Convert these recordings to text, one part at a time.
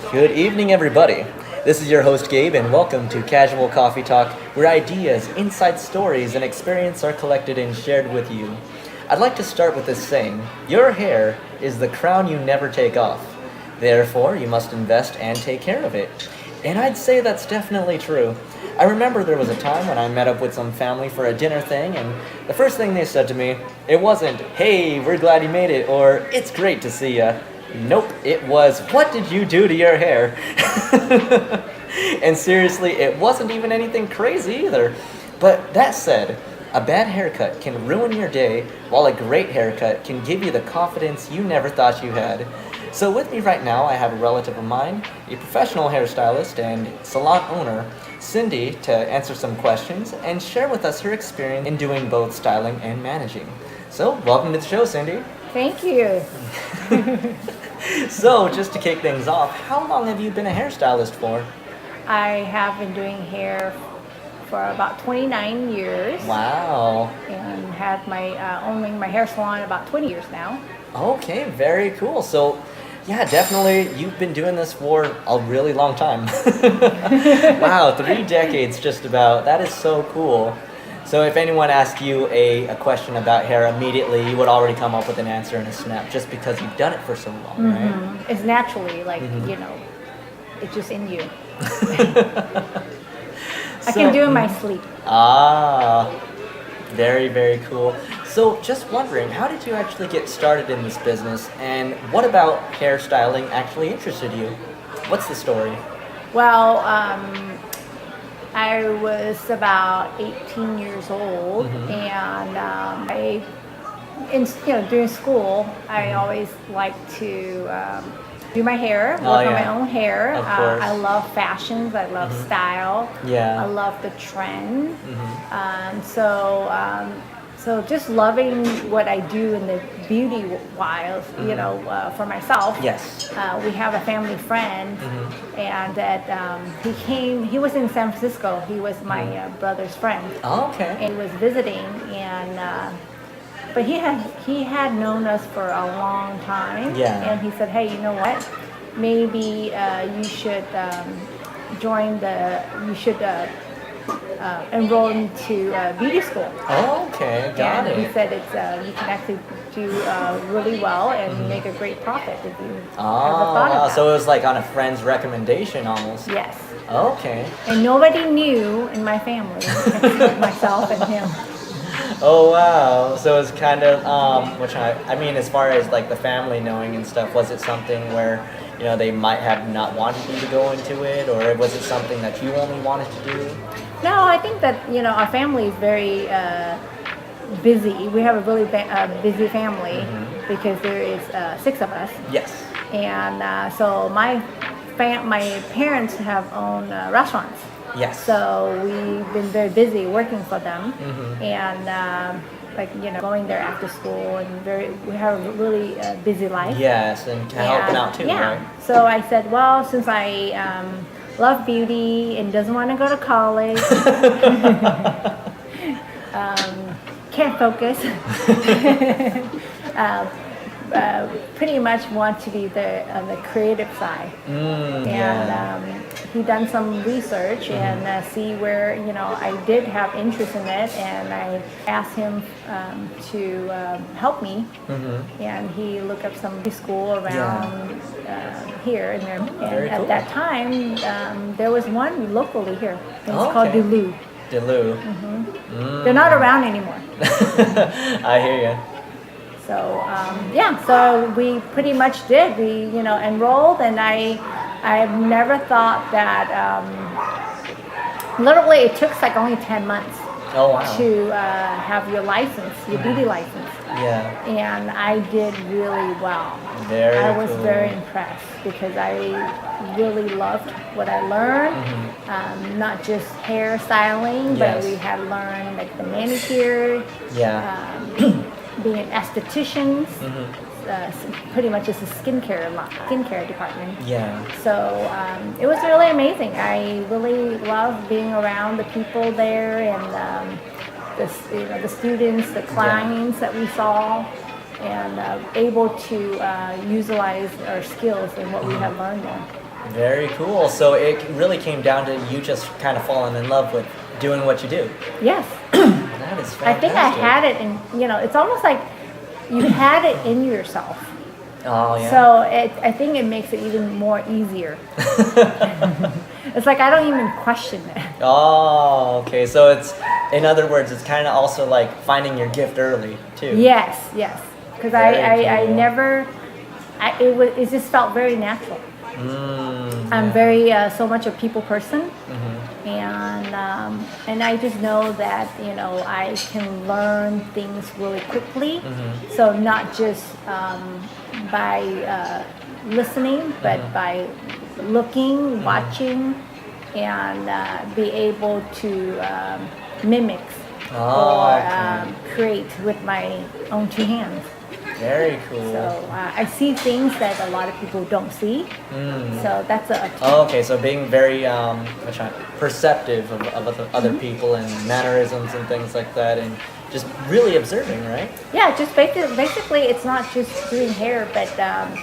Good evening, everybody. This is your host, Gabe, and welcome to Casual Coffee Talk, where ideas, inside stories, and experience are collected and shared with you. I'd like to start with this saying: your hair is the crown you never take off. Therefore, you must invest and take care of it. And I'd say that's definitely true. I remember there was a time when I met up with some family for a dinner thing, and the first thing they said to me, it wasn't, "Hey, we're glad you made it," or "It's great to see ya." Nope, it was, "What did you do to your hair?" And seriously, it wasn't even anything crazy either. But that said, a bad haircut can ruin your day, while a great haircut can give you the confidence you never thought you had. So with me right now, I have a relative of mine, a professional hairstylist and salon owner, Cindy, to answer some questions and share with us her experience in doing both styling and managing. So welcome to the show, Cindy. Thank you. So just to kick things off, how long have you been a hairstylist for? I have been doing hair for about 29 years. Wow. And had my owning my hair salon about 20 years now. Okay, very cool. So, yeah, definitely you've been doing this for a really long time. Wow, 3 decades just about. That is so cool. So if anyone asked you a question about hair immediately, you would already come up with an answer in a snap just because you've done it for so long, right? It's naturally, it's just in you. I can do it in my sleep. Ah, very, very cool. So just wondering, how did you actually get started in this business, and what about hairstyling actually interested you? What's the story? Well, I was about 18 years old, and during school, I always liked to do my hair, work on my own hair. Of course. I love fashions. I love style. Yeah. I love the trend. So just loving what I do in the beauty wise, for myself. Yes. We have a family friend, and that he was in San Francisco. He was my brother's friend. Oh, okay. And he was visiting, but he had known us for a long time. Yeah. And he said, "Hey, you know what? Maybe you should enroll into beauty school." Oh, okay, got and it. he said it's you can actually do really well and make a great profit if you ever thought of that. So it was like on a friend's recommendation almost. Yes. Okay. And nobody knew in my family except myself and him. Oh wow! So it's kind of I mean, as far as like the family knowing and stuff, was it something where they might have not wanted you to go into it, or was it something that you only wanted to do? No, I think that our family is very busy. We have a really busy family because there is 6 of us. Yes. And so my parents have owned restaurants. Yes. So we've been very busy working for them, and going there after school, and we have a really busy life. Yes, and helping out too, right? So I said, well, since I love beauty and doesn't want to go to college, can't focus. Pretty much want to be on the creative side. He done some research and see where I did have interest in it, and I asked him to help me, and he looked up some school around here, and Very cool. at that time there was one locally here. It's called Okay. Duluth. Duluth. They're not around anymore. I hear you. So so we pretty much did. We enrolled, and I've never thought that. Literally, it took like only 10 months Oh wow. to have your license, your beauty license, Yeah. and I did really well. Very I was cool. very impressed because I really loved what I learned. Not just hair styling, Yes. but we had learned like the manicure. Yeah. Being an esthetician, pretty much it's a skincare department. Yeah. So it was really amazing. I really loved being around the people there, and the students, the clients that we saw, and able to utilize our skills and what we have learned there. Very cool. So it really came down to you just kind of falling in love with doing what you do. Yes. That is fantastic. I think I had it in, it's almost like you had it in yourself. Oh, yeah. So I think it makes it even more easier. It's like I don't even question it. Oh, okay. So it's, in other words, it's kind of also like finding your gift early too. Yes. Because I cool. never, it just felt very natural. I'm very so much a people person, and I just know that I can learn things really quickly. So not just by listening, but by looking, watching, and be able to mimic or create with my own two hands. Very cool. So I see things that a lot of people don't see. So that's a Okay, so being very perceptive of other people and mannerisms and things like that, and just really observing, right? Yeah, just basically it's not just doing hair, but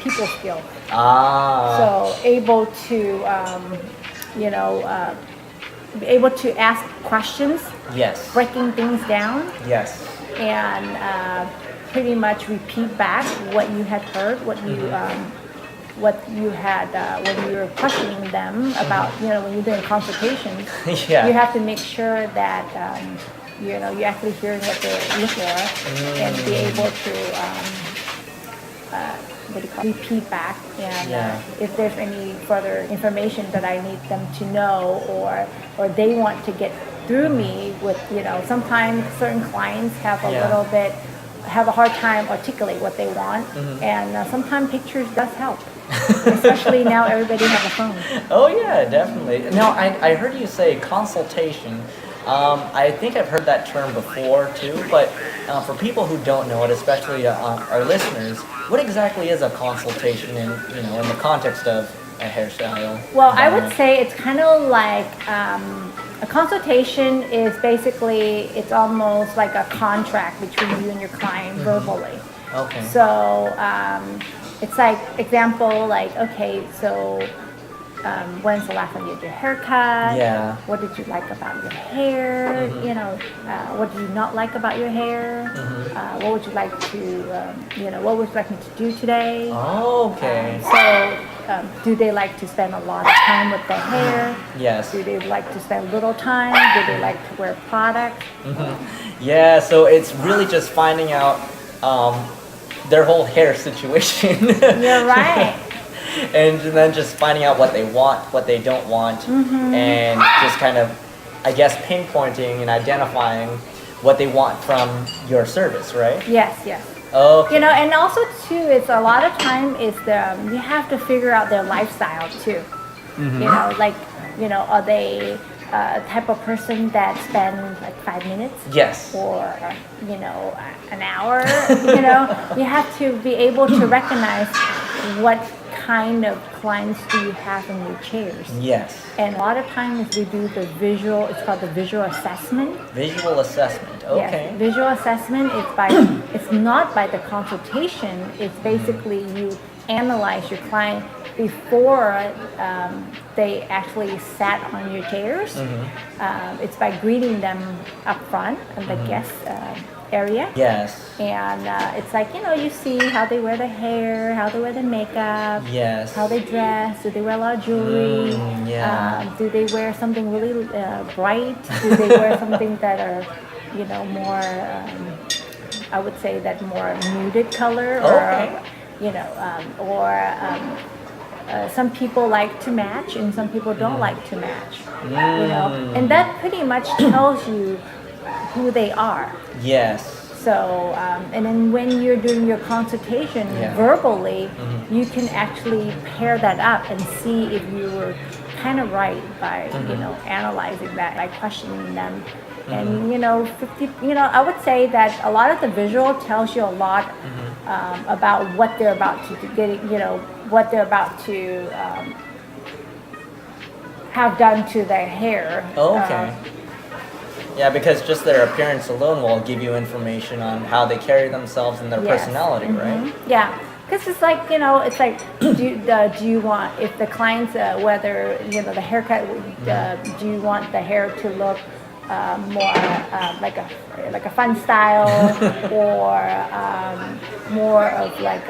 people skill. So able to be able to ask questions. Yes. Breaking things down. Yes. And pretty much repeat back what you had heard, what you had when you were questioning them about, when you're doing consultations. Yeah. You have to make sure that you're actually hearing what they're looking for, and be able to repeat back, and if there's any further information that I need them to know, or they want to get through me with, sometimes certain clients have a hard time articulate what they want, and sometimes pictures does help. Especially now everybody has a phone. Oh yeah, definitely. Now I heard you say consultation. I think I've heard that term before too, but for people who don't know it, especially our listeners, what exactly is a consultation in the context of a hairstyle? Well, I would say it's kind of like a consultation is basically, it's almost like a contract between you and your client verbally. Okay. So it's like, example, like, okay, so when's the last time you did your haircut? Yeah. What did you like about your hair? What do you not like about your hair? What would you like to, what would you like me to do today? Oh, okay. Do they like to spend a lot of time with the hair? Yes. Do they like to spend little time? Do they like to wear products? Yeah, so it's really just finding out their whole hair situation. You're right. And then just finding out what they want, what they don't want, and just kind of, I guess, pinpointing and identifying what they want from your service, right? Yes. Okay. And also too, it's a lot of time is you have to figure out their lifestyle too. Are they type of person that spend like 5 minutes? Yes. Or an hour? You have to be able to recognize what kind of clients do you have in your chairs. Yes. And a lot of times we do the visual, it's called the visual assessment. Visual assessment, okay. Yes. Visual assessment is it's not by the consultation, it's basically you analyze your client before they actually sat on your chairs. It's by greeting them up front in the guest area. Yes. And it's like, you see how they wear their hair, how they wear their makeup, yes, how they dress, do they wear a lot of jewelry, do they wear something really bright, do they wear something that are, more, I would say that more muted color, or, some people like to match and some people don't like to match, and that pretty much tells you who they are. Yes. So, and then when you're doing your consultation verbally, you can actually pair that up and see if you were kind of right by, analyzing that, by questioning them. And, I would say that a lot of the visual tells you a lot about what they're about to what they're about to have done to their hair. Okay. Yeah, because just their appearance alone will give you information on how they carry themselves and their personality, right? Yeah. Because it's like, it's like, do you want, if the clients, whether, the haircut, do you want the hair to look more like a fun style or more of like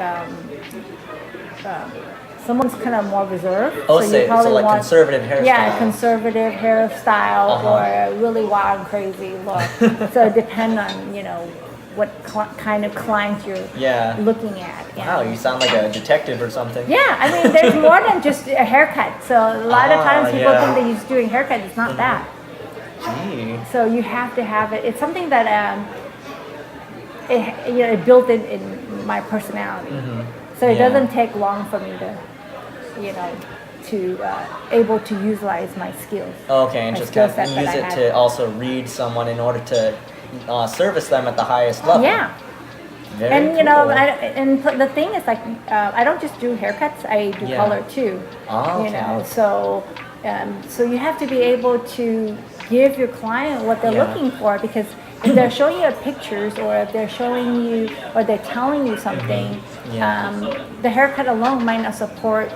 someone's kind of more reserved. Oh, so so, you probably so like want, conservative hairstyle. Yeah, conservative hairstyle or a really wild and crazy look. So it depends on, what kind of clients you're looking at. Wow, you sound like a detective or something. Yeah, I mean, there's more than just a haircut. So a lot of times people think that he's doing haircut. It's not that. Gee. So you have to have it. It's something that it built in my personality. So it doesn't take long for me to, able to utilize my skills. Okay, and just kind of use it to also read someone in order to service them at the highest level. Yeah. Very and cool. And the thing is, like, I don't just do haircuts. I do color too. Oh, okay. So you have to be able to give your client what they're looking for, because if they're showing you pictures or if they're showing you or they're telling you something, the haircut alone might not support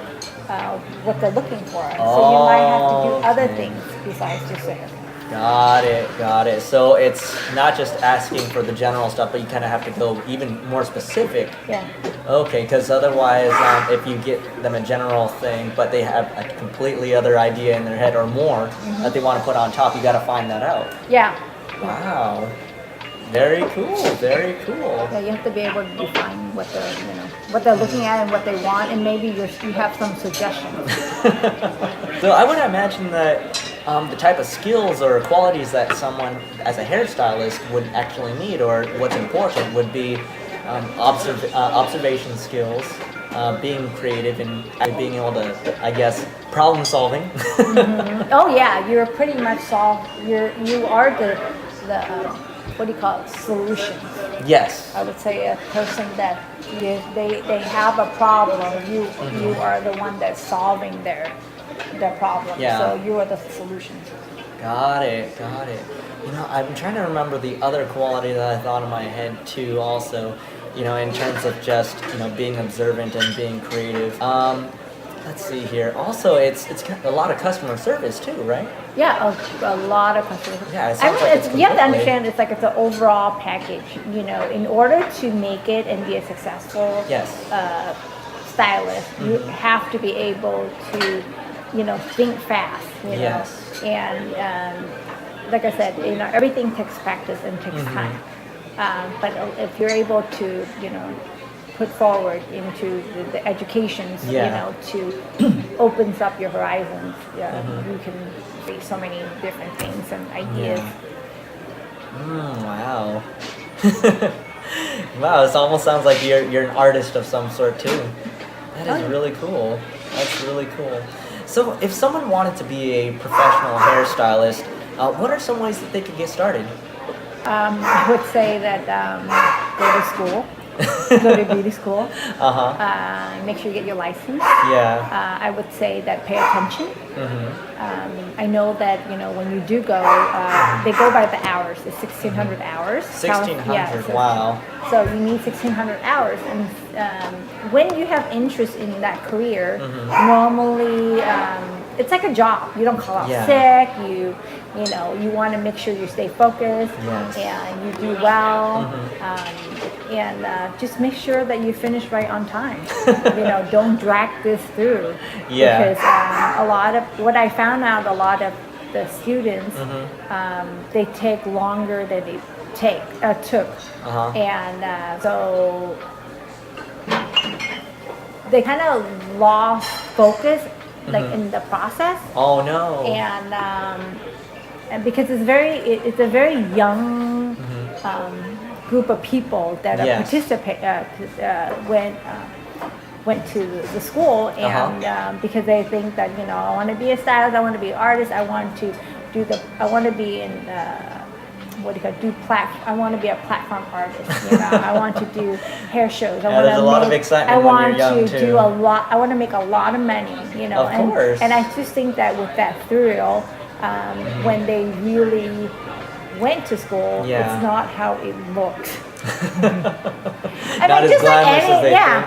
what they're looking for. So you might have to do other things besides just a haircut. Got it. So it's not just asking for the general stuff, but you kind of have to go even more specific. Yeah. Okay, because otherwise, if you get them a general thing, but they have a completely other idea in their head or more that they want to put on top, you got to find that out. Yeah. Wow. Very cool. Very cool. Yeah, you have to be able to define what they're, what they're looking at and what they want, and maybe you have some suggestions. So I would imagine that the type of skills or qualities that someone as a hairstylist would actually need, or what's important, would be observation skills, being creative, and being able to, I guess, problem solving. Oh yeah, you're pretty much you are the what do you call it, solution. Yes. I would say a person that they have a problem, you are the one that's solving their problem. Yeah. So you are the solution. Got it. I'm trying to remember the other quality that I thought in my head too also, in terms of just, being observant and being creative. Let's see here. Also, it's a lot of customer service too, right? Yeah, a lot of customer service. Yeah, it sounds like it's you have to understand it's like it's an overall package. In order to make it and be a successful stylist, you have to be able to, think fast. Yes. And like I said, everything takes practice and takes time. But if you're able to, put forward into the educations, to opens up your horizons. You can see so many different things and ideas. Wow. Wow, it almost sounds like you're an artist of some sort too. That is really cool. That's really cool. So if someone wanted to be a professional hairstylist, what are some ways that they could get started? I would say that go to school. Go to beauty school. Make sure you get your license. Yeah. I would say that pay attention. I know that when you do go, they go by the hours. It's 1,600 hours. 1,600. Wow. So you need 1,600 hours, and when you have interest in that career, normally it's like a job. You don't call out sick. You want to make sure you stay focused and you do well. And just make sure that you finish right on time. Don't drag this through. Yeah. Because a lot of what I found out, a lot of the students, they take longer than they took, and so they kind of lost focus, like in the process. Oh no. And because it's a very young group of people that went to the school, and because they think that I want to be a stylist, I want to be an artist, I want to be in I want to be a platform artist. I want to do hair shows. There's a lot of excitement when you're young too. do a lot. I want to make a lot of money. Of course. And I just think that with that thrill, when they really went to school, it's not how it looked. Not as glamorous as they think.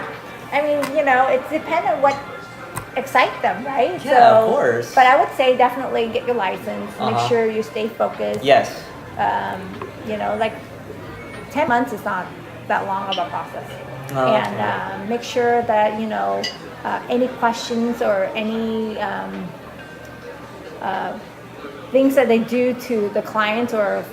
I mean, it's dependent what excites them, right? Yeah, of course. But I would say definitely get your license. Make sure you stay focused. Yes. Like 10 months is not that long of a process. Okay. And make sure that, any questions or any things that they do to the clients or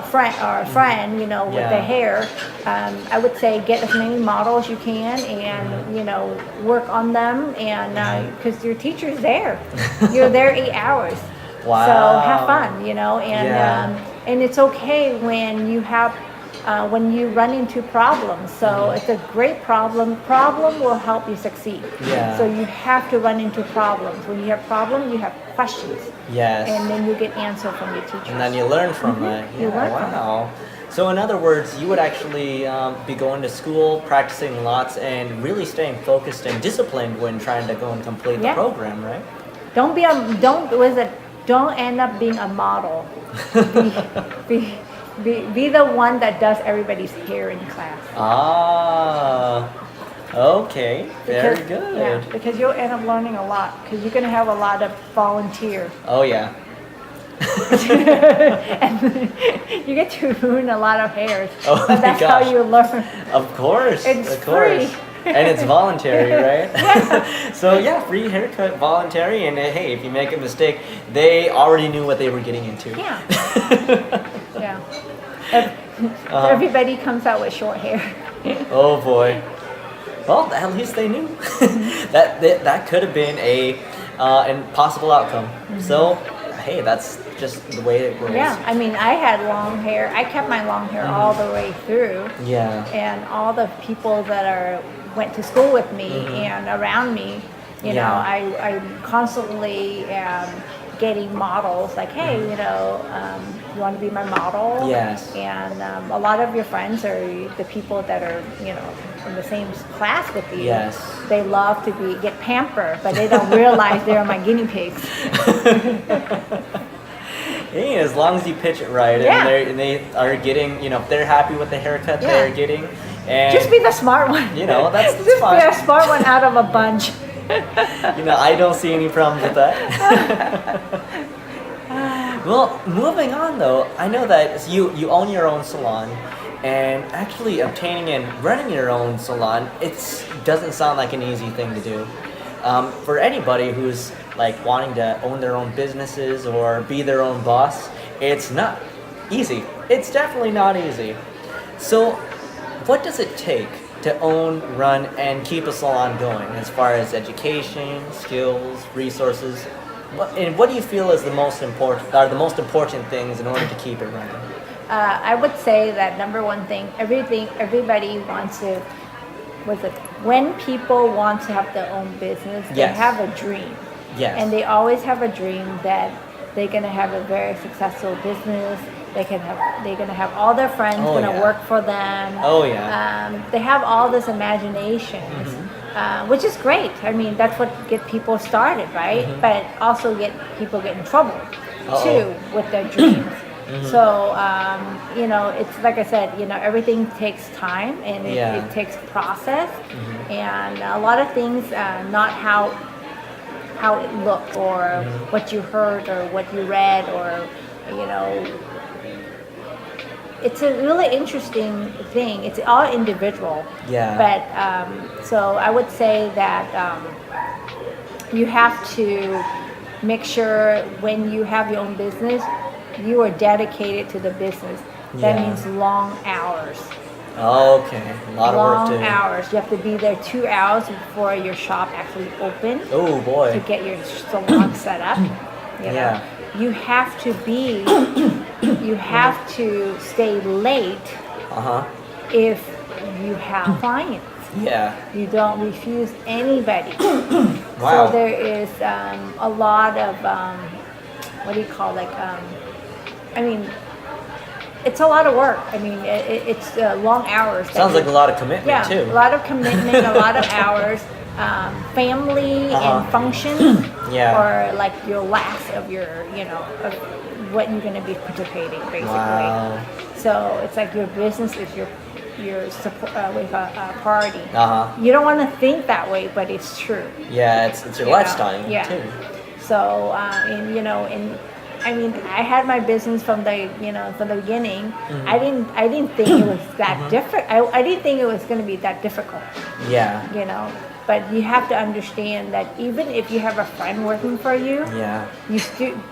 friend, with the hair, I would say get as many models you can and, work on them. And because your teacher's there, you're there 8 hours. Wow. So have fun, and it's okay when you have when you run into problems. So it's a great problem. Problem will help you succeed. Yeah. So you have to run into problems. When you have problems, you have questions. Yes. And then you get answer from your teachers. And then you learn from that. Yeah, You learn from wow. So in other words, you would actually be going to school, practicing lots, and really staying focused and disciplined when trying to go and complete the program, right? Don't end up being a model. Be the one that does everybody's hair in class. Ah, okay, very good. Yeah, because you'll end up learning a lot because you're going to have a lot of volunteers. Oh yeah. And you get to ruin a lot of hairs. Oh but that's my gosh. how you learn. Of course. It's of course. free. And it's voluntary, right? Yeah. So yeah, free haircut, voluntary, and hey, if you make a mistake, they already knew what they were getting into. Yeah. Yeah. Everybody comes out with short hair. Oh boy. Well, at least they knew. that could have been a impossible outcome. So, hey, that's just the way it works. Yeah, I mean, I had long hair. I kept my long hair all the way through. Yeah. And all the people that went to school with me and around me, I constantly getting models like, hey, you want to be my model? Yes. And a lot of your friends are the people that are, in the same class with you. Yes. They love to get pampered, but they don't realize they're my guinea pigs. Hey, as long as you pitch it right, and they are getting, if they're happy with the haircut they're getting, and just be the smart one. That's just fine. be a smart one out of a bunch. I don't see any problems with that. Well, moving on though, I know that you own your own salon, and actually obtaining and running your own salon, doesn't sound like an easy thing to do. For anybody who's like wanting to own their own businesses or be their own boss, it's not easy. It's definitely not easy. So, what does it take to own, run, and keep a salon going as far as education, skills, resources? What do you feel is the most important things in order to keep it running? I would say that number one thing, everybody wants to, when people want to have their own business, they have a dream. Yes. And they always have a dream that they're gonna have a very successful business. They're gonna have all their friends work for them. Oh yeah. They have all this imagination, which is great. I mean, that's what get people started, right? But also people get in trouble too with their dreams. So it's like I said, everything takes time and it takes process, and a lot of things not how it looked or what you heard or what you read or it's a really interesting thing. It's all individual. Yeah. But so I would say that you have to make sure when you have your own business, you are dedicated to the business. That means long hours. Okay, a lot of work too. Long hours. You have to be there 2 hours before your shop actually opens. Oh boy. To get your salon set up. Yeah. You have to stay late if you have clients. Yeah. You don't refuse anybody. Wow. So there is a lot of what do you call it's a lot of work. I mean, it's long hours. Sounds like a lot of commitment too. Yeah, a lot of commitment, a lot of hours. Family and functions, or like your last of your, of what you're going to be participating, basically. Wow. So it's like your business is your with a party. Uh-huh. You don't want to think that way, but it's true. Yeah, it's your You know? lifestyle too. So, I mean, I had my business from the beginning. I didn't think it was that different. I didn't think it was going to be that difficult. Yeah. But you have to understand that even if you have a friend working for you, Yeah.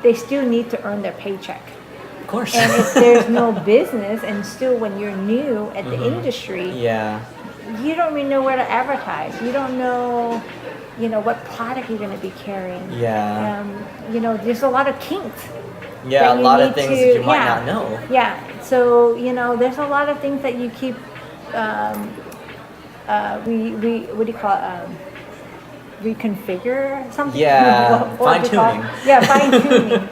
they still need to earn their paycheck. Of course. And if there's no business, and still when you're new at the industry, Yeah. you don't really know where to advertise. You don't know, what product you're going to be carrying. Yeah. There's a lot of kinks. Yeah, that a you lot of need things to- that you might yeah. not know. Yeah. So there's a lot of things that you keep. We what do you call it? Reconfigure something. Yeah, What do you call it? fine-tuning. Yeah, fine tuning.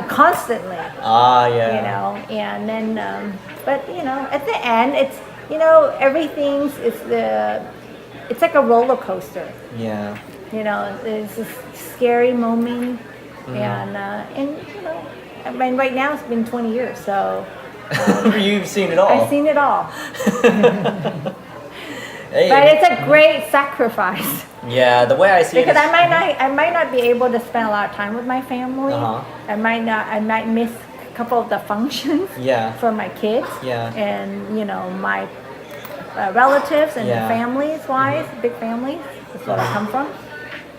Constantly. Ah, yeah. And then but at the end it's it's like a roller coaster. Yeah. There's this scary moment, and I mean right now it's been 20 years, so You've seen it all. I've seen it all. Hey, But it's a great sacrifice. yeah, the way I see Because it is, I might not be able to spend a lot of time with my family. Uh-huh. I might miss a couple of the functions Yeah. for my kids. Yeah. And my relatives and Yeah. families wise, big families. That's where I come from.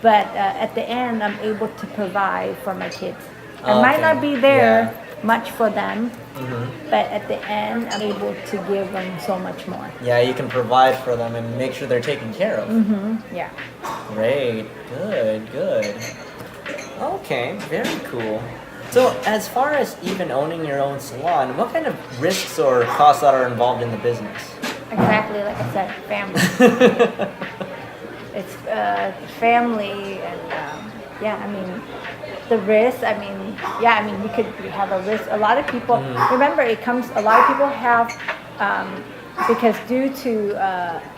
But at the end, I'm able to provide for my kids. I might Okay. not be there Yeah. much for them, but at the end, I'm able to give them so much more. yeah, you can provide for them and make sure they're taken care of. Yeah. Great, good. Okay, very cool. So, as far as even owning your own salon, what kind of risks or costs are involved in the business? Exactly like I said, family. It's family and the risk. You could have a risk. A lot of people remember a lot of people have because due to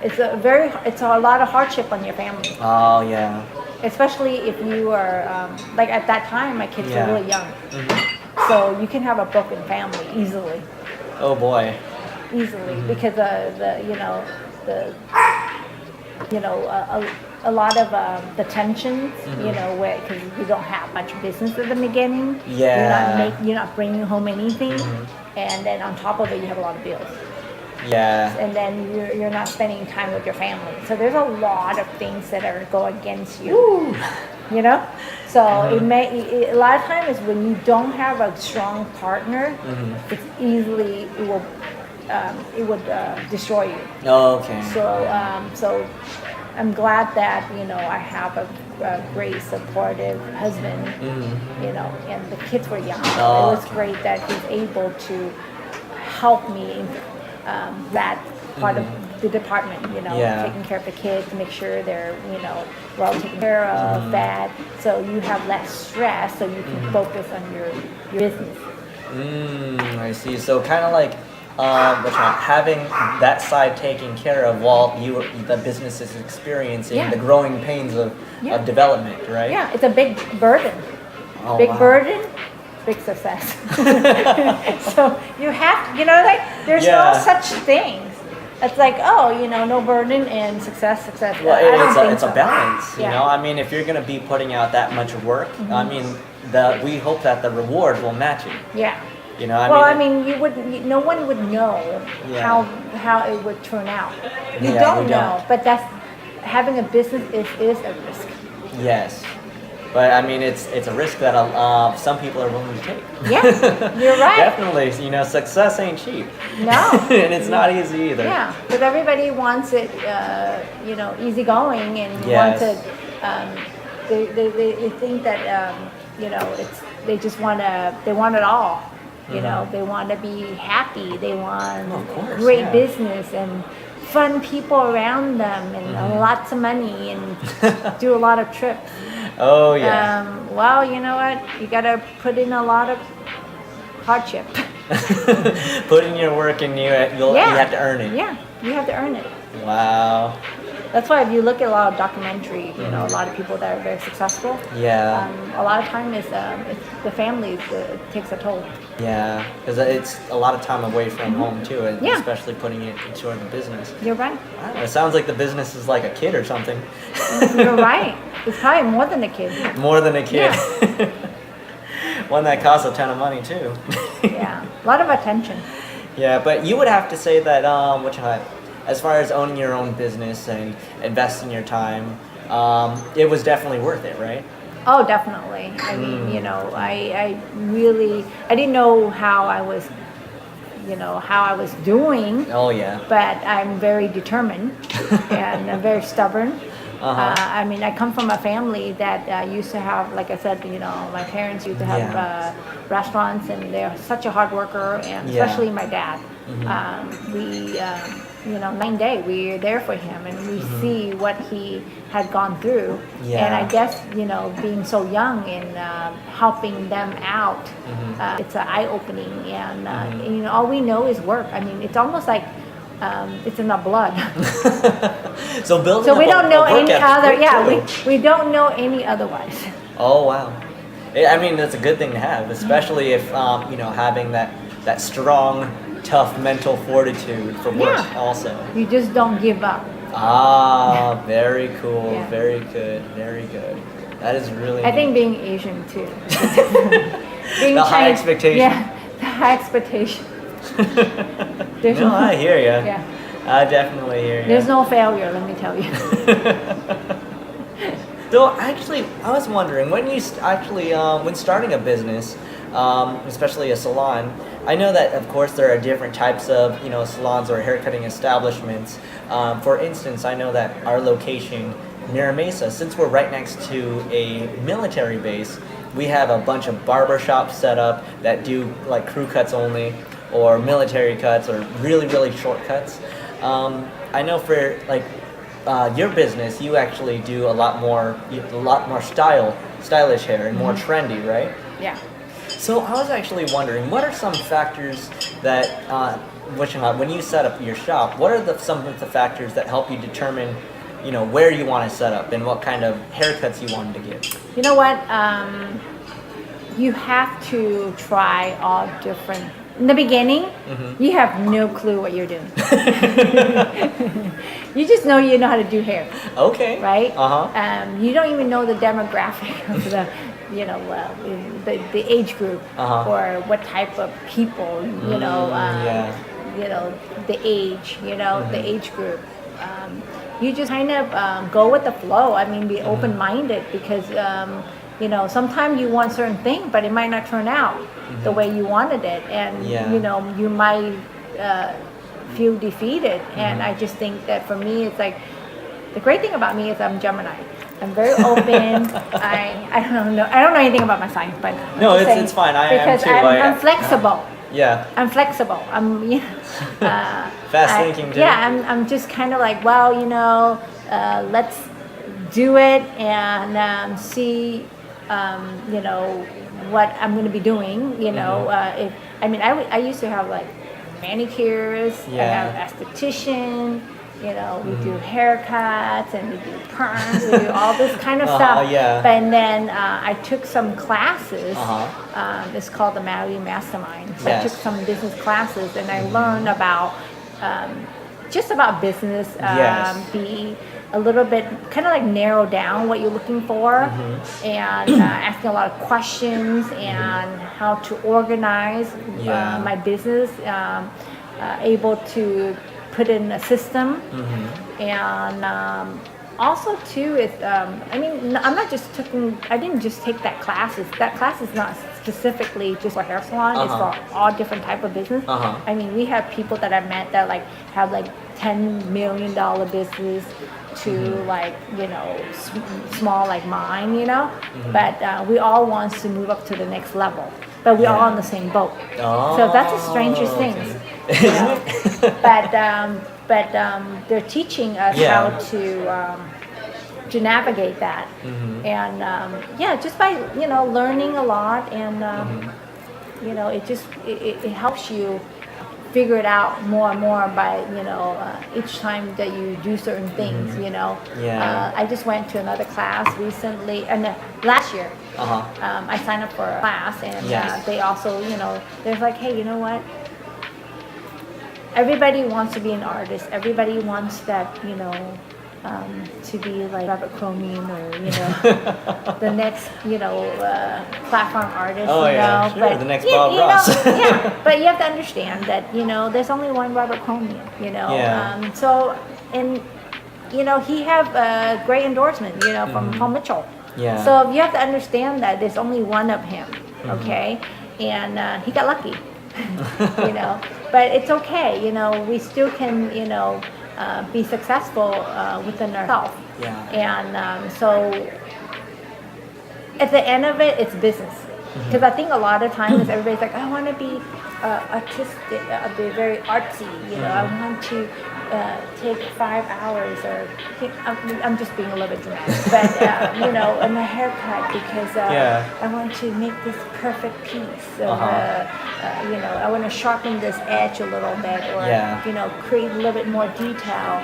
it's a lot of hardship on your family, Oh, yeah. especially if you are like at that time my kids Yeah. were really young, so you can have a broken family easily. Oh, boy. Because a lot of the tensions, where because you don't have much business at the beginning, Yeah. you're not bringing home anything, and then on top of it you have a lot of bills, Yeah. and then you're not spending time with your family. So there's a lot of things that are go against you. So a lot of times when you don't have a strong partner, it would destroy you. Oh, okay. So I'm glad that I have a great supportive husband, and the kids were young. So Oh, it was great that he's able to help me in that part of the department, Yeah. taking care of the kids, make sure they're well taken care of, that so you have less stress, so you can focus on your business. I see. So kind of like having that side taken care of while the business is experiencing Yeah. the growing pains of development, right? Yeah, it's a big burden. Oh, Big wow. burden, big success. So you have, there's Yeah. no such things. It's like, no burden and success. Well, I don't think it's a so. balance, you Yeah. know. I mean, if you're gonna be putting out that much work, I mean, we hope that the reward will match it. Yeah. You know, No one would know Yeah. how it would turn out. You Yeah, don't we know, don't. but having a business is a risk. Yes, but I mean, it's a risk that some people are willing to take. Yeah, you're right. Definitely, success ain't cheap. No. And it's not easy either. Yeah, but everybody wants it, easy going, and Yes. wants it. They think that they just they want it all. They want to be happy. They want Of course, great yeah. business and fun people around them, and lots of money, and do a lot of trips. Oh yeah. Well, you know what? You gotta put in a lot of hardship. Put in your work and you have to earn it. Yeah, you have to earn it. Wow. That's why if you look at a lot of documentary, you know, a lot of people that are very successful. Yeah. A lot of time is it's the families it takes a toll. Yeah, because it's a lot of time away from home too, and Yeah. especially putting it into the business. You're right. I don't know, it sounds like the business is like a kid or something. You're right. It's probably more than a kid. More than a kid. Yeah. One that costs a ton of money too. Yeah, a lot of attention. Yeah, but you would have to say that as far as owning your own business and investing your time, it was definitely worth it, right? Oh, definitely. I mean, you know, I didn't know how I was doing, Oh yeah. but I'm very determined and I'm very stubborn. I mean, I come from a family that used to have, like I said, you know, my parents used to have Yeah. restaurants, and they're such a hard worker, and Yeah. especially my dad. You know, night and day, we're there for him, and we see what he had gone through. Yeah. And I guess, you know, being so young and helping them out, it's an eye-opening, and you know, all we know is work. I mean, it's almost like it's in our blood. So building. So we up don't know a work any ethic other. Yeah, too. we don't know any otherwise. Oh wow. I mean, that's a good thing to have, especially if you know, having that strong, tough mental fortitude for work Yeah. also. You just don't give up. Ah, very cool. Yeah. Very good. Very good. That is really. I think neat. being Asian too. Being The high Chinese- expectation. Yeah, the high expectation. There's No, I hear you. Yeah. I definitely hear you. There's no failure, let me tell you. So actually, I was wondering when you when starting a business, especially a salon. I know that of course there are different types of salons or haircutting establishments. For instance, I know that our location near Mesa, since we're right next to a military base, we have a bunch of barber shops set up that do like crew cuts only, or military cuts, or really short cuts. I know for like your business, you actually do a lot more stylish hair and more trendy, right? Yeah. So I was actually wondering, what are some factors that, when you set up your shop, what are some of the factors that help you determine, where you want to set up and what kind of haircuts you wanted to give? You know what? You have to try all different. In the beginning, you have no clue what you're doing. You just know how to do hair. Okay. Right? You don't even know the demographic of the age group, or what type of people, the age, the age group. You just kind of go with the flow. I mean, be open-minded, because sometimes you want certain thing, but it might not turn out the way you wanted it, and you might feel defeated. And I just think that for me, it's like, the great thing about me is I'm Gemini. I'm very open. I don't know anything about my sign, but no, I'm just saying, it's fine. I because am too. I'm flexible. Yeah. I'm flexible. I'm fast thinking too. Yeah, I'm just kind of like, well, let's do it and see, what I'm going to be doing. If I used to have like manicures. I have esthetician. We do haircuts and we do perms, we do all this kind of stuff. Yeah. And then I took some classes. It's called the Maui Mastermind. So I took some business classes, and I learned about just about business. Be a little bit kind of like narrow down what you're looking for, and asking a lot of questions, and how to organize my business. Able to put in a system, and also too is I didn't just take that classes. That class is not specifically just for hair salon. It's for all different type of business. I mean, we have people that I've met that like have like $10 million business to like small like mine, but we all want to move up to the next level, but we're all on the same boat. So that's the strangest thing. But they're teaching us how to navigate that, and just by learning a lot, and it helps you figure it out more and more by each time that you do certain things. Yeah. I just went to another class recently, and last year. I signed up for a class, and Yes. they also, there's like, hey, you know what? Everybody wants to be an artist. Everybody wants that, to be like Robert Cronin or the next platform artist. Oh, yeah, sure. The next Bob Ross. Yeah, but you have to understand that there's only one Robert Cronin. Yeah. So and he have a great endorsement. From Paul Mitchell. Yeah. So you have to understand that there's only one of him. Okay, and he got lucky. But it's okay. We still can be successful within ourselves. Yeah. And so at the end of it, it's business. Because I think a lot of times everybody's like, I want to be artistic, be very artsy. I want to take 5 hours, or I'm just being a little bit dramatic, but and my haircut because I want to make this perfect piece. Of, I want to sharpen this edge a little bit, or create a little bit more detail.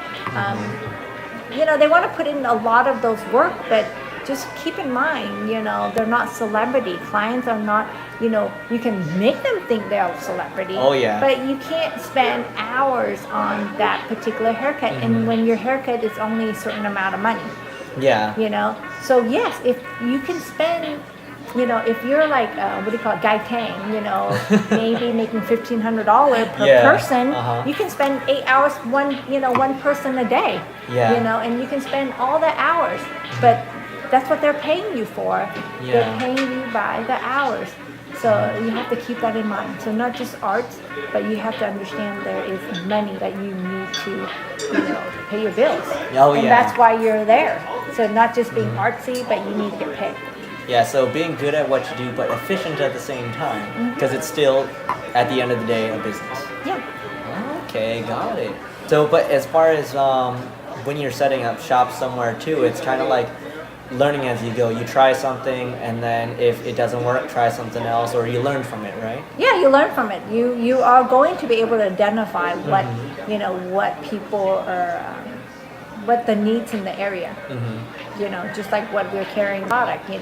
They want to put in a lot of those work, but just keep in mind, they're not celebrity. Clients are not, you can make them think they're a celebrity. Oh, yeah. But you can't spend hours on that particular haircut. And when your haircut is only a certain amount of money. Yeah. So yes, if you can spend, if you're like, what do you call it, Guy Tang, maybe making $1,500 per person, you can spend 8 hours, one person a day. Yeah. And you can spend all the hours. But that's what they're paying you for. Yeah. They're paying you by the hours. So you have to keep that in mind. So not just art, but you have to understand there is money that you need to, pay your bills. Oh, and yeah. that's why you're there. So not just being artsy, but you need to get paid. Yeah, so being good at what you do, but efficient at the same time, because it's still, at the end of the day, a business. Yeah. Okay, got it. So, but as far as when you're setting up shop somewhere too, it's kind of like learning as you go. You try something, and then if it doesn't work, try something else, or you learn from it, right? Yeah, you learn from it. You are going to be able to identify what what people are, what the needs in the area. Just like what we're carrying product. We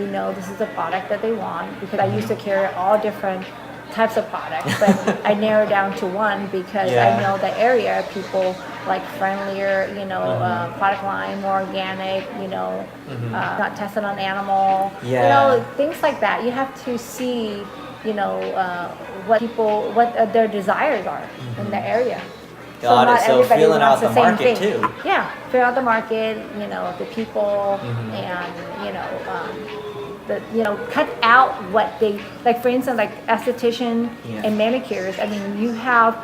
know this is a product that they want, because I used to carry all different types of products, but I narrowed down to one because I know the area people like friendlier, product line, more organic, not tested on animal, things like that. You have to see, what their desires are in the area. Got it. So everybody feeling out wants the market thing. too. Yeah, feel out the market, the people, and cut out what they like. For instance, like esthetician and manicures. I mean, you have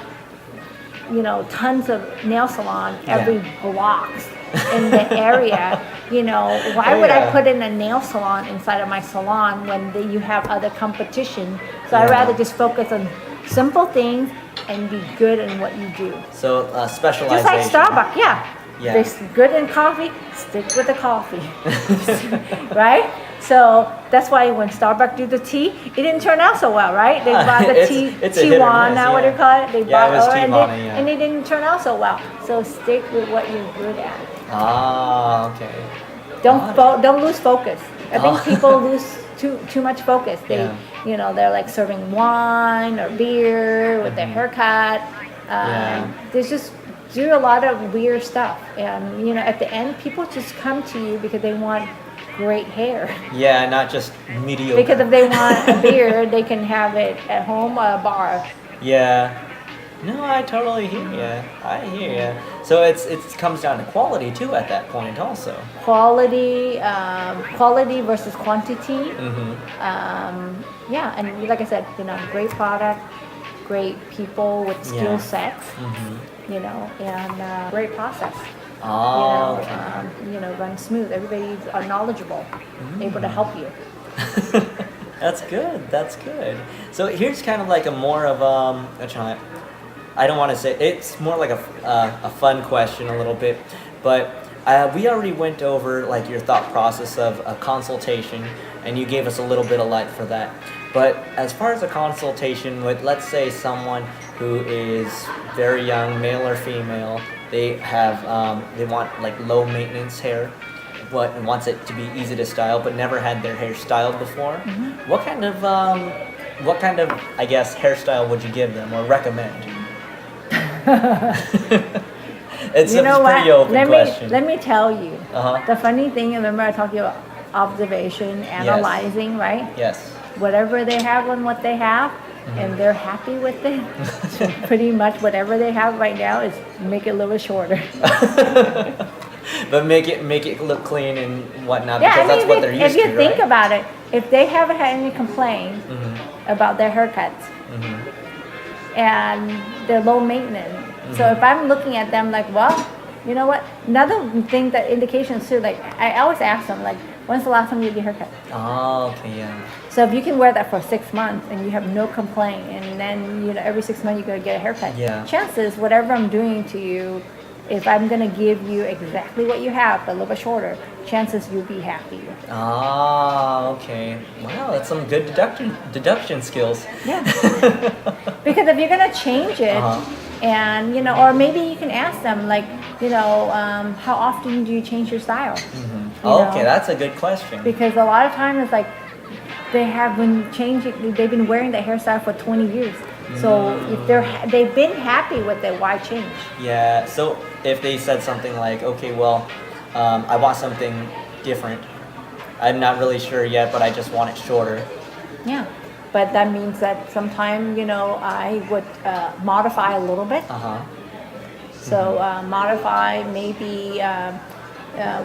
tons of nail salon every blocks in the area. Why would I put in a nail salon inside of my salon when you have other competition? So I'd rather just focus on simple things and be good in what you do. So specialization. Just like Starbucks, They're good in coffee, stick with the coffee. Right? So that's why when Starbucks do the tea, it didn't turn out so well, right? They bought the Tijuana, what do you call it? They bought it was Tijuana, and it didn't turn out so well. So stick with what you're good at. Ah, okay. Don't lose focus. I think people lose too much focus. They're like serving wine or beer with their haircut. There's just do a lot of weird stuff, and at the end, people just come to you because they want great hair. Yeah, not just mediocre. Because if they want a beer, they can have it at home or a bar. Yeah. No, I totally hear you. I hear you. So it comes down to quality too at that point also. Quality versus quantity. And like I said, great product, great people with skill sets, and great process. Run smooth. Everybody's knowledgeable, able to help you. That's good. That's good. So here's kind of like a more of I don't want to say it's more like a fun question a little bit, but we already went over like your thought process of a consultation, and you gave us a little bit of light for that. But as far as a consultation with, let's say, someone who is very young, male or female. They have they want like low maintenance hair, but wants it to be easy to style, but never had their hair styled before. What kind of I guess hairstyle would you give them or recommend? It's You know a pretty what? open question. Let me tell you. Uh-huh. The funny thing, remember I talked about observation, analyzing, right? Yes. Whatever they have and what they have, and they're happy with it. So pretty much whatever they have right now is make it a little shorter. But make it look clean and whatnot, Yeah, because that's what they're used if you to, think right? about it, if they haven't had any complaint about their haircuts and they're low maintenance, so if I'm looking at them like, well, you know what? Another thing that indications too, like I always ask them, like, when's the last time you did your haircut? Oh, okay, yeah. So if you can wear that for 6 months and you have no complaint, and then every 6 months you go get a haircut, chances whatever I'm doing to you, if I'm gonna give you exactly what you have but a little bit shorter, chances you'll be happy with it. Ah, okay. Wow, that's some good deduction skills. Yeah. Because if you're gonna change it, and or maybe you can ask them like, how often do you change your style? Okay, that's a good question. Because a lot of times it's like they have been changing. They've been wearing that hairstyle for 20 years. So if they've been happy with it, why change? Yeah. So if they said something like, okay, well, I want something different. I'm not really sure yet, but I just want it shorter. Yeah. But that means that sometimes, I would modify a little bit. So modify maybe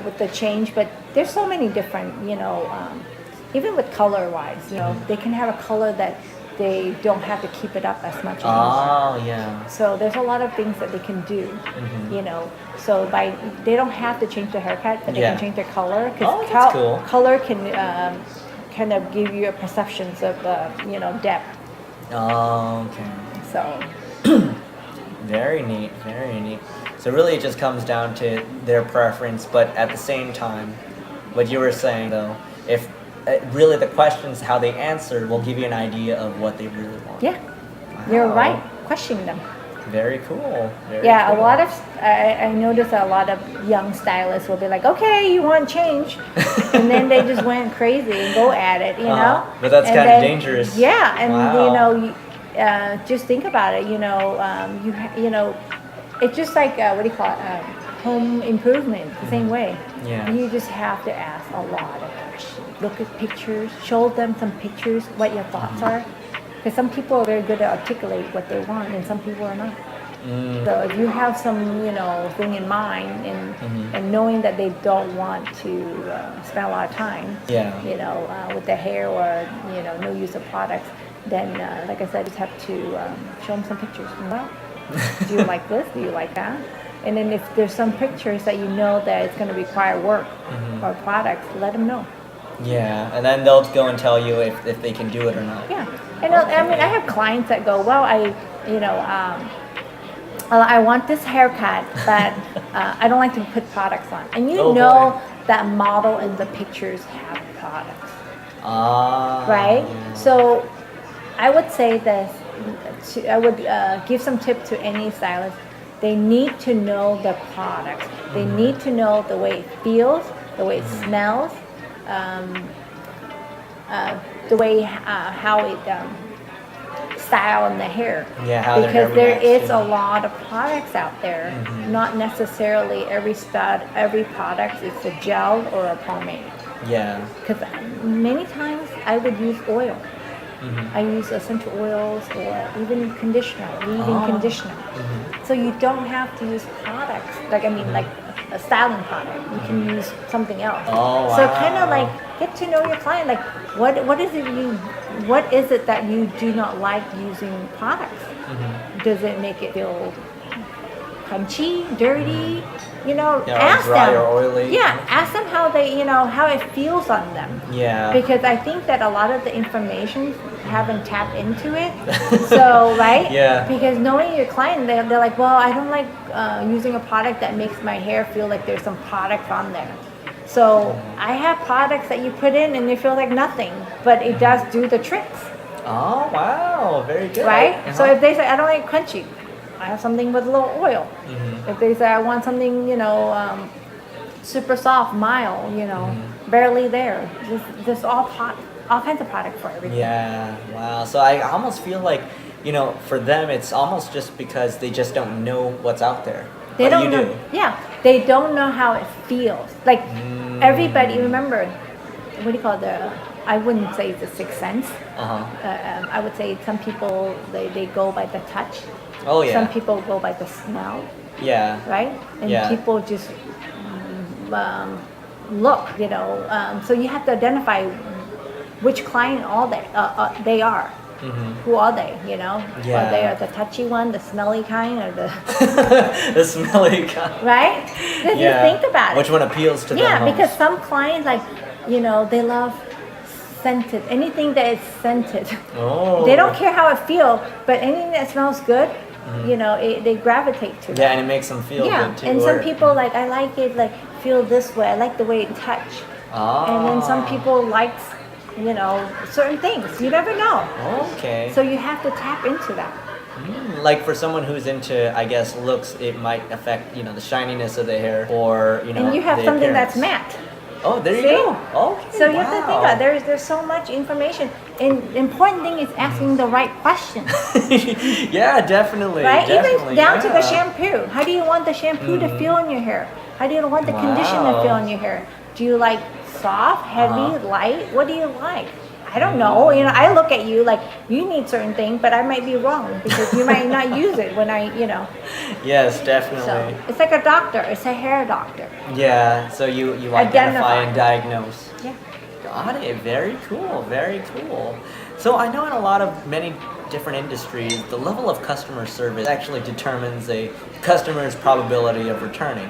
with the change, but there's so many different, even with color-wise, they can have a color that they don't have to keep it up as much anymore. Oh, yeah. So there's a lot of things that they can do, So they don't have to change their haircut, but they can change their color. Oh, that's cool. Color can kind of give you a perceptions of depth. Oh, okay. So very neat, very neat. So really it just comes down to their preference, but at the same time, what you were saying though, if really the questions, how they answer will give you an idea of what they really want. Yeah, you're right. Question them. Very cool. Very cool. A lot of I noticed a lot of young stylists will be like, okay, you want change, and then they just went crazy and go at it, know. But that's kind of dangerous. Yeah, and just think about it. It's just like what do you call it? Home improvement. The same way. Yeah. You just have to ask a lot of questions. Look at pictures. Show them some pictures. What your thoughts are. Because some people are very good at articulate what they want, and some people are not. So if you have some, thing in mind, and knowing that they don't want to spend a lot of time, with their hair or no use of products, then like I said, just have to show them some pictures. Well, do you like this? Do you like that? And then if there's some pictures that that it's going to require work or products, let them know. Yeah, and then they'll go and tell you if they can do it or not. Yeah, and I mean, I have clients that go, well, I want this haircut, but I don't like to put products on. And that model in the pictures have products. Right? Yeah. So I would say this, I would give some tip to any stylist. They need to know the products. They need to know the way it feels, the way it smells, the way how it style in the hair. Yeah, how because there is a lot of products out there. Not necessarily every product is a gel or a pomade. Yeah. Because many times I would use oil. I use essential oils or even conditioner, leave-in conditioner. So you don't have to use products. Like a styling product. You can use something else. Oh, wow. So kind of like get to know your client. Like what is it that you do not like using products? Does it make it feel crunchy, dirty? Ask dry them. or oily. Yeah, ask them how they, how it feels on them. Yeah. Because I think that a lot of the information haven't tapped into it. So, right? Yeah. Because knowing your client, they're like, well, I don't like using a product that makes my hair feel like there's some product on there. So I have products that you put in and it feels like nothing, but it does do the tricks. Oh, wow. Very good. right? Uh-huh. So if they say I don't like crunchy, I have something with a little oil. If they say I want something, super soft, mild, barely there. There's all kinds of product for everything. Yeah, wow. So I almost feel like, for them, it's almost just because they just don't know what's out there. They But don't you know. do. Yeah, they don't know how it feels. Like everybody, remember, what do you call I wouldn't say it's a sixth sense. I would say some people they go by the touch. Oh, yeah. Some people go by the smell, Yeah. right? And Yeah. people just look. So you have to identify which client they are. Who are they? Yeah. Are they the touchy one, the smelly kind, or the The smelly kind. right? If you think about it. Which one appeals to them Yeah, most? because some clients they love scented. Anything that is scented. Oh. They don't care how it feels, but anything that smells good, they gravitate to it. Yeah, and it makes them feel Yeah, good too. and some people I like it feel this way. I like the way it touch. And then some people like certain things. You never know. Okay. So you have to tap into that. Like for someone who's into, I guess, looks, it might affect, the shininess of the hair or, And you have the something appearance. that's matte. Oh, there you See? go. Okay. So you have to think wow. about there's so much information. And the important thing is asking the right questions. Yeah, definitely. Right? Definitely, Even down to the yeah. shampoo. How do you want the shampoo to feel in your hair? How do you want the condition to feel in your hair? Do you like soft, heavy, light? What do you like? I don't know. I look at you like you need certain things, but I might be wrong because you might not use it when Yes, definitely. So it's like a doctor. It's a hair doctor. Yeah, so you identify and diagnose. Yeah. Got it. Very cool. Very cool. So I know in many different industries, the level of customer service actually determines a customer's probability of returning.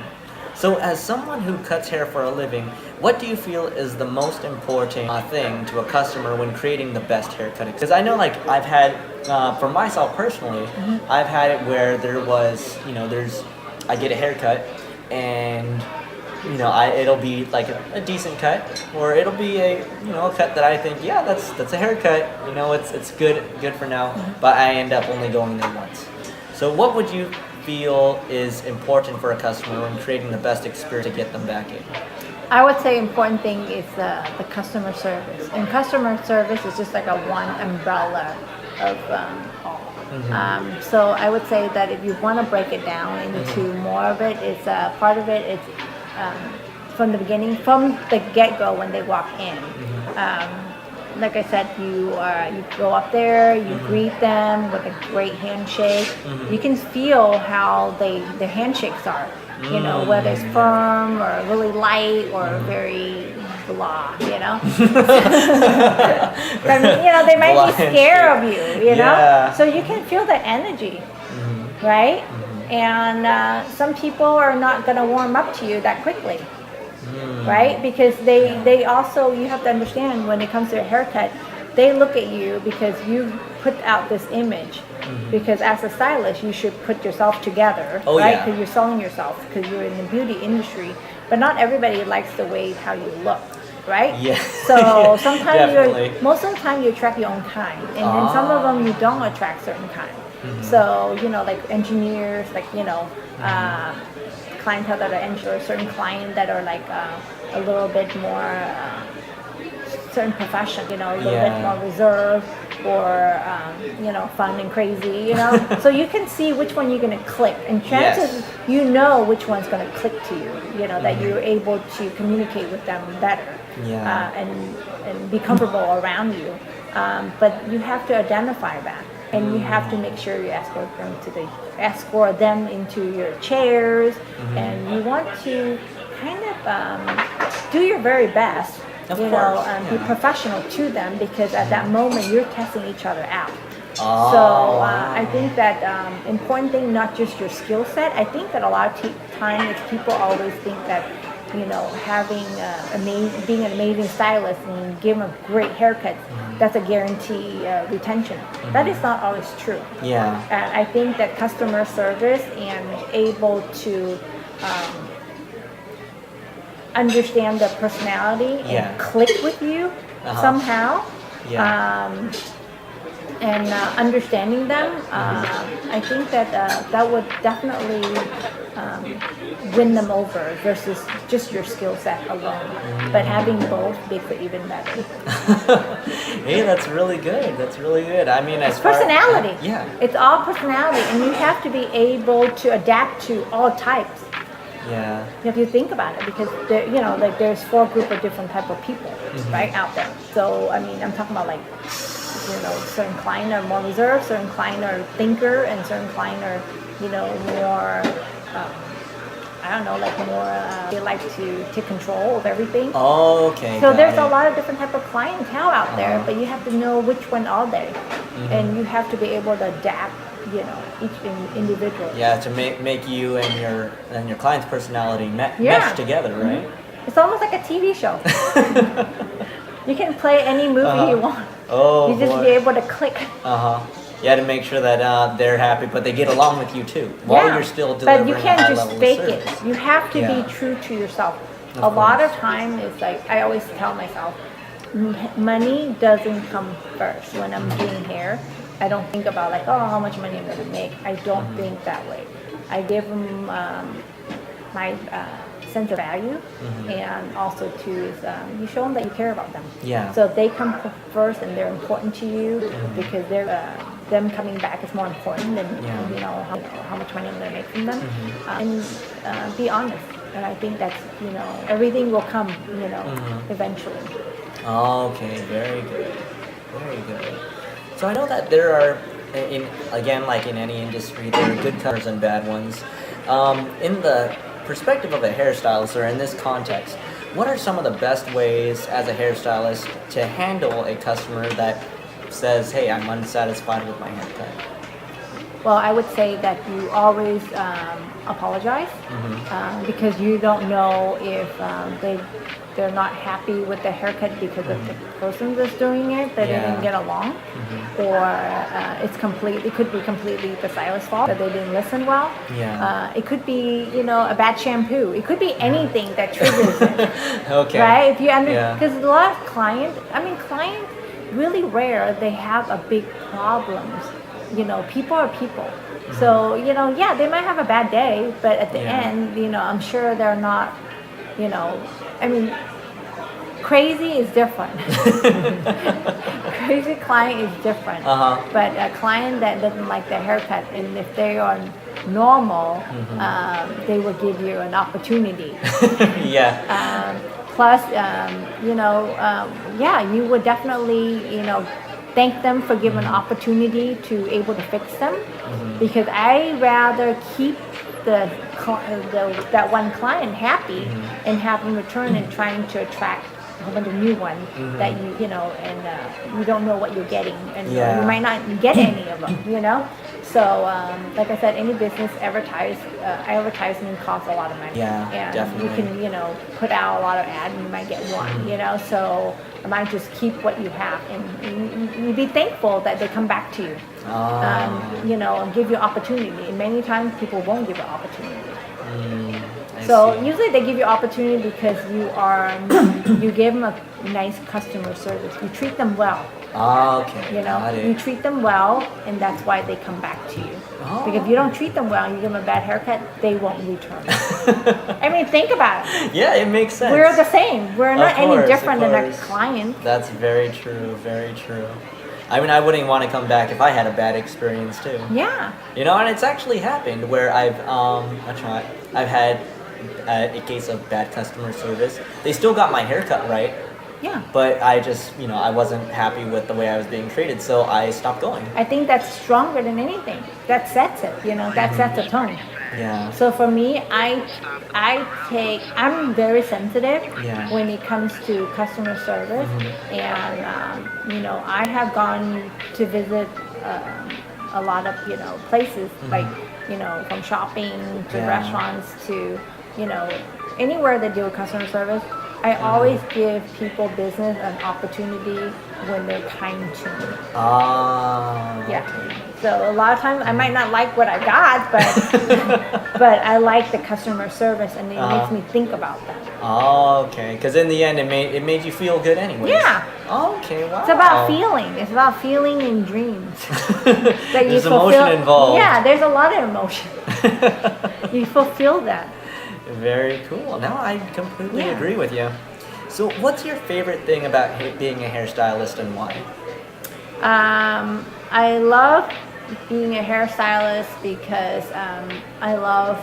So as someone who cuts hair for a living, what do you feel is the most important thing to a customer when creating the best haircut? Because I know I've had, for myself personally, I've had it where there was, I get a haircut and it'll be like a decent cut, or it'll be a a cut that I think, yeah, that's a haircut. It's good for now, but I end up only going there once. So what would you feel is important for a customer when creating the best experience to get them back in? I would say important thing is the customer service. And customer service is just like a one umbrella of all. So I would say that if you want to break it down into more of it, it's part of it. It's from the beginning, from the get-go when they walk in. Like I said, you go up there, you greet them with a great handshake. You can feel how their handshakes are. Whether it's firm or really light or very blah. They might be scared of you. Yeah. So you can feel the energy, right? And some people are not going to warm up to you that quickly. Right? Because they also, you have to understand when it comes to a haircut, they look at you because you put out this image. Because as a stylist, you should put yourself together, right? Because you're selling yourself, because you're in the beauty industry. But not everybody likes the way how you look, right? Yeah. So sometimes most of the time you attract your own kind, and then some of them you don't attract certain kind. So like engineers, clientele that are engineers, certain clients that are a little bit more certain profession, a little bit more reserved or fun and crazy, So you can see which one you're going to click, and chances which one's going to click to you, that you're able to communicate with them better, and be comfortable around you. But you have to identify that. And you have to make sure you escort them into your chairs, and you want to kind of do your very best. Be professional to them, because at that moment you're testing each other out. So I think that important thing, not just your skill set. I think that a lot of times people always think that being an amazing stylist and giving a great haircut, that's a guarantee retention. That is not always true. Yeah. And I think that customer service and able to understand the personality and click with you somehow. and understanding them, I think that that would definitely win them over versus just your skill set alone. But having both makes it even better. Hey, that's really good. That's really good. I mean, as far Personality. yeah. It's all personality, and you have to be able to adapt to all types. Yeah. If you think about it, because there, like there's 4 group of different type of people, right, out there. So I mean, I'm talking about like, certain client are more reserved, certain client are thinker, and certain client are, more, I don't know, like more, they like to take control of everything. Oh, okay. So got there's it. a lot of different type of clientele out there, but you have to know which one are they, and you have to be able to adapt, each individual. Yeah, to make you and your client's personality mesh together, right? It's almost like a TV show. You can play any movie you want. Oh, you just boy. be able to click. You have to make sure that they're happy, but they get along with you too, while you're still delivering But you a can't high just level fake of service. it. You have to Yeah. be true to yourself. Of A lot course. of time is like, I always tell myself, money doesn't come first. When I'm doing hair, I don't think about like, oh, how much money I'm going to make. I don't think that way. I give them my sense of value, and also too is you show them that you care about them. Yeah. So they come first, and they're important to you because they're them coming back is more important than how much money I'm going to make from them. And be honest. And I think that's everything will come eventually. Okay, very good, very good. So I know that there are, like in any industry, there are good customers and bad ones. In the perspective of a hairstylist, or in this context, what are some of the best ways as a hairstylist to handle a customer that says, "Hey, I'm unsatisfied with my haircut"? Well, I would say that you always apologize because you don't know if they're not happy with the haircut because of the person that's doing it, that they didn't get along, or it could be completely the stylist's fault that they didn't listen well. Yeah. It could be a bad shampoo. It could be anything that triggers it. Okay. Right? If you Yeah. because a lot of clients really rare they have a big problems. People are people. So, they might have a bad day, but at the end, I'm sure they're not, crazy is different. Crazy client is different. But a client that doesn't like the haircut, and if they are normal, they will give you an opportunity. Yeah. Plus, you would definitely, thank them for giving an opportunity to able to fix them, because I rather keep that one client happy and have them return and trying to attract a whole bunch of new ones that and you don't know what you're getting, and you might not get any of them. So like I said, any business advertising costs a lot of money, and definitely. you can put out a lot of ads and you might get one, so I might just keep what you have, and you be thankful that they come back to you, and give you opportunity. And many times people won't give you opportunity. So usually they give you opportunity because you give them a nice customer service. You treat them well. Okay. Got it. You treat them well, and that's why they come back to you. Because if you don't treat them well, you give them a bad haircut, they won't return. I mean, think about it. Yeah, it makes sense. We're the same. We're not any different than our course. client. That's very true, very true. I mean, I wouldn't want to come back if I had a bad experience too. Yeah. And it's actually happened where I've had a case of bad customer service. They still got my haircut right. Yeah. But I just, I wasn't happy with the way I was being treated, so I stopped going. I think that's stronger than anything. That sets it, that sets a tone. Yeah. So for me, I'm very sensitive when it comes to customer service, and I have gone to visit a lot of places like from shopping to restaurants to anywhere they do customer service. I always give people business an opportunity when they're kind to me. Yeah. Okay. So a lot of times I might not like what I got, but but I like the customer service, and it makes me think about them. Oh, okay. Because in the end, it made you feel good anyways. Yeah. Okay, wow. It's about feeling. It's about feeling and dreams. That you There's fulfill, emotion involved. Yeah, there's a lot of emotion. You fulfill that. Very cool. No, I completely Yeah. agree with you. So, what's your favorite thing about being a hairstylist and why? I love being a hairstylist because I love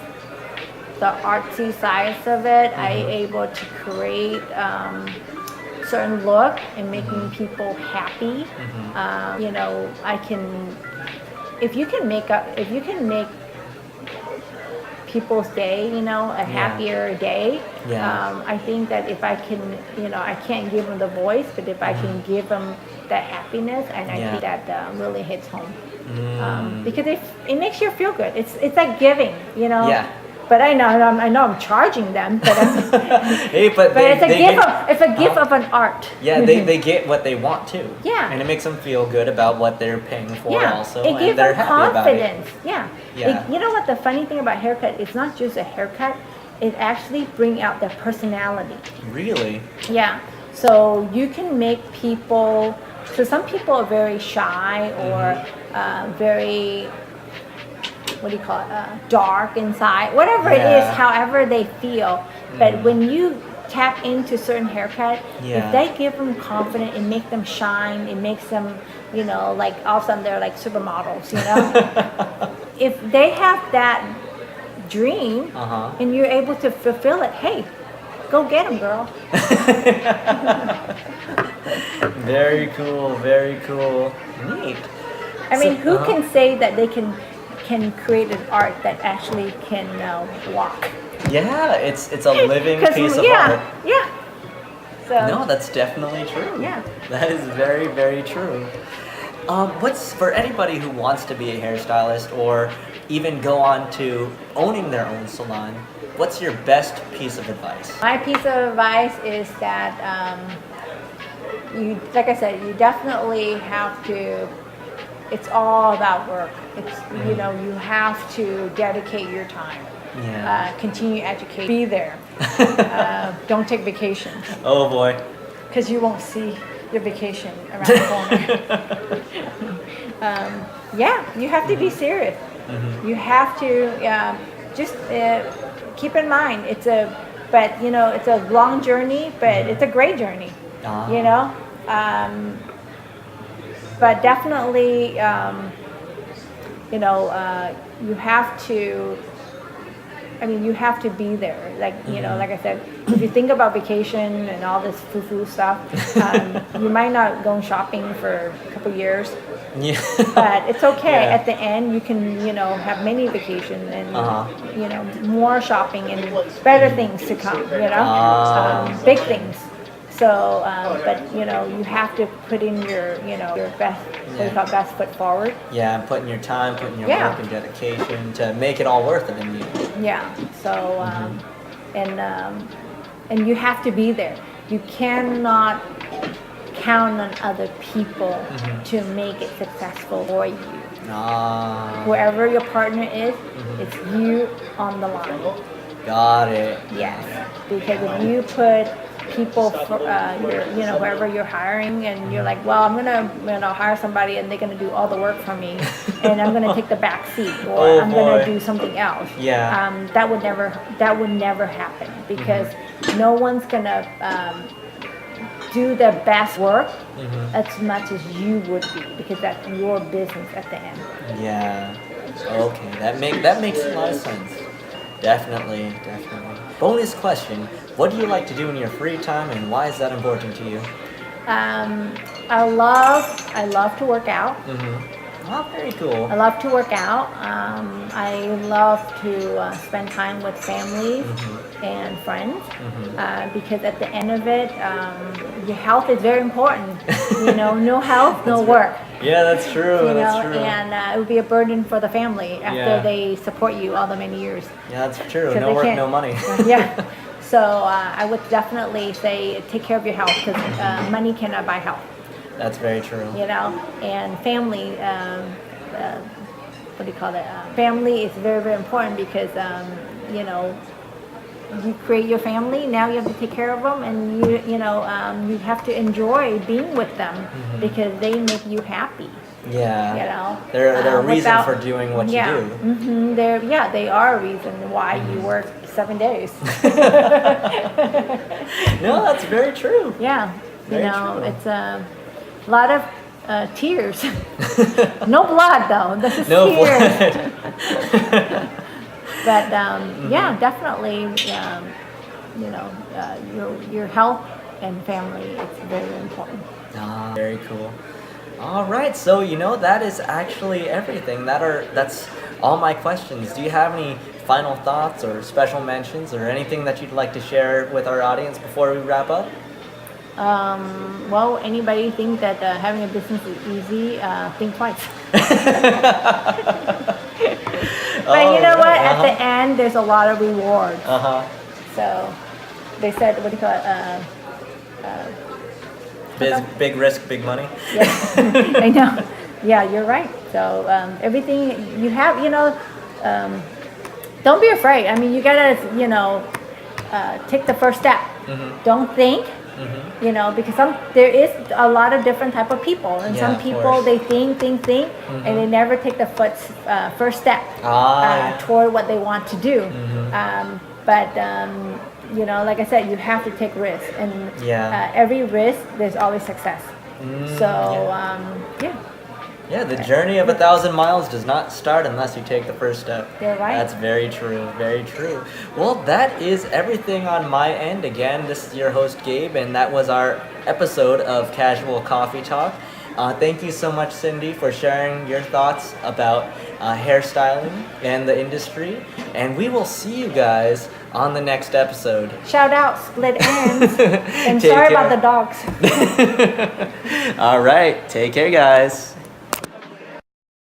the artsy sides of it. I able to create certain look and making people happy. You know, I can. If you can make people's day, you know, a happier day. I think that if I can, you know, I can't give them the voice, but if I can give them that happiness, and I think that really hits home. Because it makes you feel good. It's like giving, you know. Yeah. But I know I'm charging them, but Hey, but it's a gift of an art. Yeah, they get what they want too. Yeah. And it makes them feel good about what they're paying for also. It gives and they're them happy confidence. about it. Yeah. Yeah. You know what the funny thing about haircut? It's not just a haircut. It actually brings out their personality. Really? Yeah. So you can make people. So some people are very shy or very, what do you call it? Dark inside. Whatever it is, however they feel. But when you tap into certain haircut, if they give them confidence, it makes them shine. It makes them, you know, like all of a sudden they're like supermodels, you know. If they have that dream and you're able to fulfill it, hey, go get them, girl. Very cool, very cool. Neat. I mean, who can say that they can create an art that actually can walk? Yeah, it's a living piece of art. Yeah. So No, that's definitely true. Yeah. That is very, very true. What's for anybody who wants to be a hairstylist or even go on to owning their own salon? What's your best piece of advice? My piece of advice is that you, like I said, you definitely have to. It's all about work. It's you know, you have to dedicate your time. Yeah. Continue educate. Be there. Don't take vacations. Oh boy. Because you won't see your vacation around the corner. Yeah, you have to be serious. You have to just keep in mind it's a long journey, but it's a great journey. You know, but definitely you have to. I mean, you have to be there. Like, you know, like I said, if you think about vacation and all this foo-foo stuff, you might not go shopping for a couple years. Yeah. But it's okay. Yeah. At the end, you can, you know, have many vacations and, you know, more shopping and better things to come, you know, big things. So, but, you know, you have to put in your, you know, your best, what you call best foot forward. Yeah, and putting your time, putting your work and dedication to make it all worth it in the end. Yeah. So, and you have to be there. You cannot count on other people to make it successful for you. Whoever your partner is, it's you on the line. Got it. Yes, because if you put people for you know, whoever you're hiring, and you're like, well, I'm gonna hire somebody and they're gonna do all the work for me, and I'm gonna take the back seat, or I'm gonna do something else. Yeah. That would never happen, because no one's gonna do the best work as much as you would be, because that's your business at the end. Yeah. Okay, that makes a lot of sense. Definitely. Bonus question: what do you like to do in your free time, and why is that important to you? I love to work out. Oh, very cool. I love to work out. I love to spend time with family and friends, because at the end of it, your health is very important. You know, no health, no work. Yeah, that's true. You know, that's true. and it would be a burden for the family after they support you all the many years. Yeah, that's true. No work, no money. Yeah. So I would definitely say take care of your health because money cannot buy health. That's very true. You know, and family. What do you call it? Family is very, very important because you know, you create your family. Now you have to take care of them, and you have to enjoy being with them because they make you happy. Yeah. You know, they're a reason for doing what you do. Mm-hmm, they are a reason why you work 7 days. No, that's very true. Yeah, Very you know, true. it's a lot of tears. No blood though. This is No tears. blood. But yeah, definitely, you know, your health and family is very important. Ah, very cool. All right, so you know that is actually everything. That's all my questions. Do you have any final thoughts or special mentions or anything that you'd like to share with our audience before we wrap up? Well, anybody think that having a business is easy? Think twice. But you know what? At the end, there's a lot of rewards. So they said, what do you call it? Big risk, big money. Yeah, I know. Yeah, you're right. So everything you have, you know, don't be afraid. I mean, you gotta, you know, take the first step. Don't think. You know, because there is a lot of different type of people, and some people they think, and they never take the first step toward what they want to do. But you know, like I said, you have to take risks, and every risk there's always success. So yeah, the journey of 1,000 miles does not start unless you take the first step. You're right. That's very true, very true. Well, that is everything on my end. Again, this is your host, Gabe, and that was our episode of Casual Coffee Talk. Thank you so much, Cindy, for sharing your thoughts about hairstyling and the industry. And we will see you guys on the next episode. Shout out, split ends. And Take sorry care. about the dogs. All right, take care, guys.